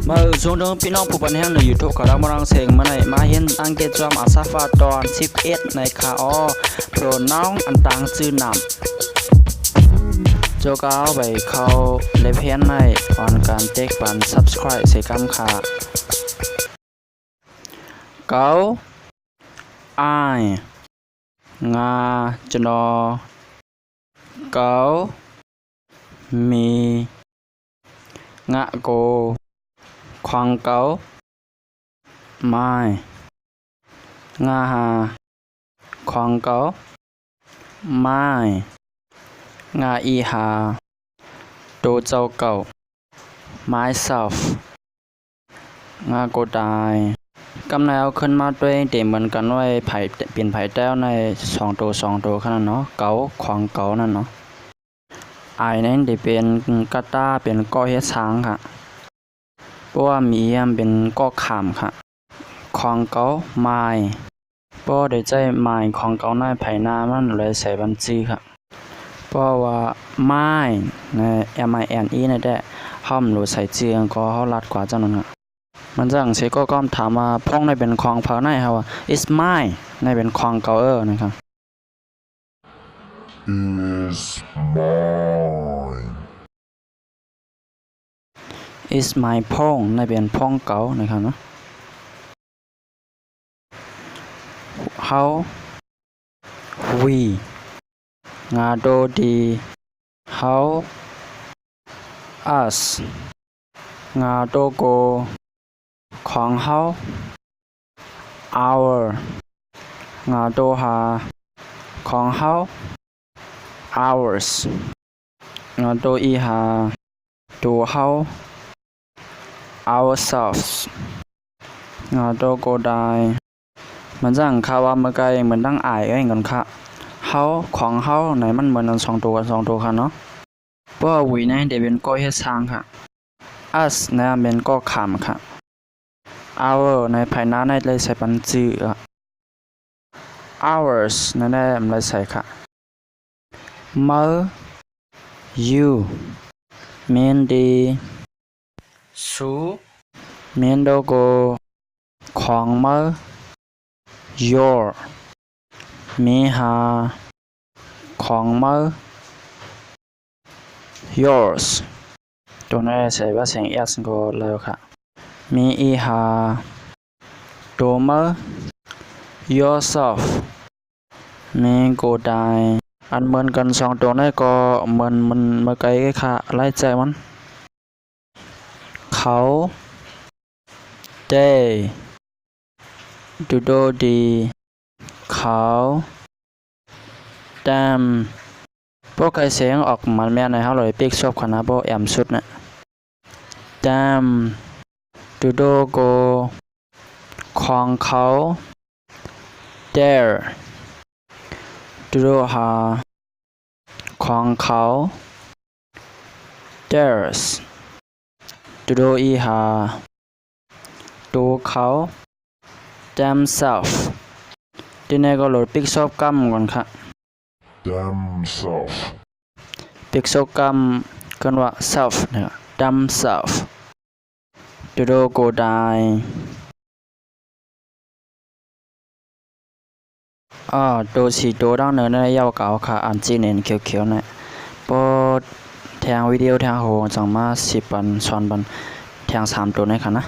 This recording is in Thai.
มาช่วงเดือนพี่น้องผู้บันแห่งในยูทูบเขาดังมารังเสียงมาในมาเห็นอังเกตจอมอาซาฟาตอน11ในคาอโปรน้องอันตังจื้อนำโจก้าวไปเขาเลเพียนในออนการเต็กบัน subscribe เสกำคาเก้าไองาจนอเก้ามีงะโกควางเก้าไม้งาหาควางเก้าไม้งาอีหาโตเจ้าเก่า myself งาโกตายกำเนิดขึ้นมาด้วยเต็มเหมือนกันไว้ไผ่เปลี่ยนไผ่แต้วใน2 ตัวขนาดเนาะเก้าควางเก้านั่นเนาะไอนั้นได้เป็นกาตาเป็นก้อเฮ็ดช้างค่ะเพราะว่ามีเป็นก้อขามค่ะของเก้าไม้เพราะได้ใจไม้ของเก้าในไผ่นามันเลยใส่บัญชีค่ะเพราะว่าไม้ใน MINE ในได้ห้อมหรือใส่เจียงก็เขาลัดกว่าเจ้านั้นค่ะมันจังเชก็ก้อมถามว่าพ้องในเป็นของเผาในเขาว่า is mine ในเป็นของเก้านะครับ is mine is my พ้องในเป็นพ้องเก่านะครับเนาะ how we งาโดดี how us งาโดโกของ how our งาโดหาของ how ours งาโดอีหาดู how ourselves งาโดโกได้มันจังคาว่าเมื่อไกลเหมือนตั้งอายกันค่ะเฮาของเฮาไหนมันเหมือนกัน2 ตัวค่ะเนาะเพราะวีในเดี๋ยวเป็นก้อยเฮ็ดช้างค่ะ us นะเป็นก้อขามค่ะ our ในภายหน้าในเลยใส่ปันจื้อ ours นั่นแหละมันเลยใส่ค่ะเมื่อ you เมนดีสูเมนโดโกของเมื่อ your มีหาของเมื่อ yours ตัวนี้ใส่ว่าเสียง s ก็แล้วค่ะมีอีหาตัวเมื่อ yourself มีกูได้อันเหมือนกัน2 ตัวนี้ก็เหมือนมันเมื่อไกลค่ะไล่ใจมันเขาได้ดูโดดีเขาแต้มพวกใครเสียงออกมันแม่ในเขาเลยปิกชอบขนาดพวกแอมสุดเนี่ยแต้มดูโดโกของเขา there ดูโดหาของเขา theirs ดูโดอีหาดูเขา themselves ที่นี่ก็โหลดปิกชอบกัมก่อนค่ะ themselves ปิกชอบกัมกันว่า self เนี่ย themselves ดูโดโกได้ตัวสีตัวดังเนินในยาวเก่าค่ะอันจีเนนเขียวๆเนี่ยพอแทงวิดีโอแทงโหจังมา10 วัน2 วันแทง3 ตัวในค่ะนะ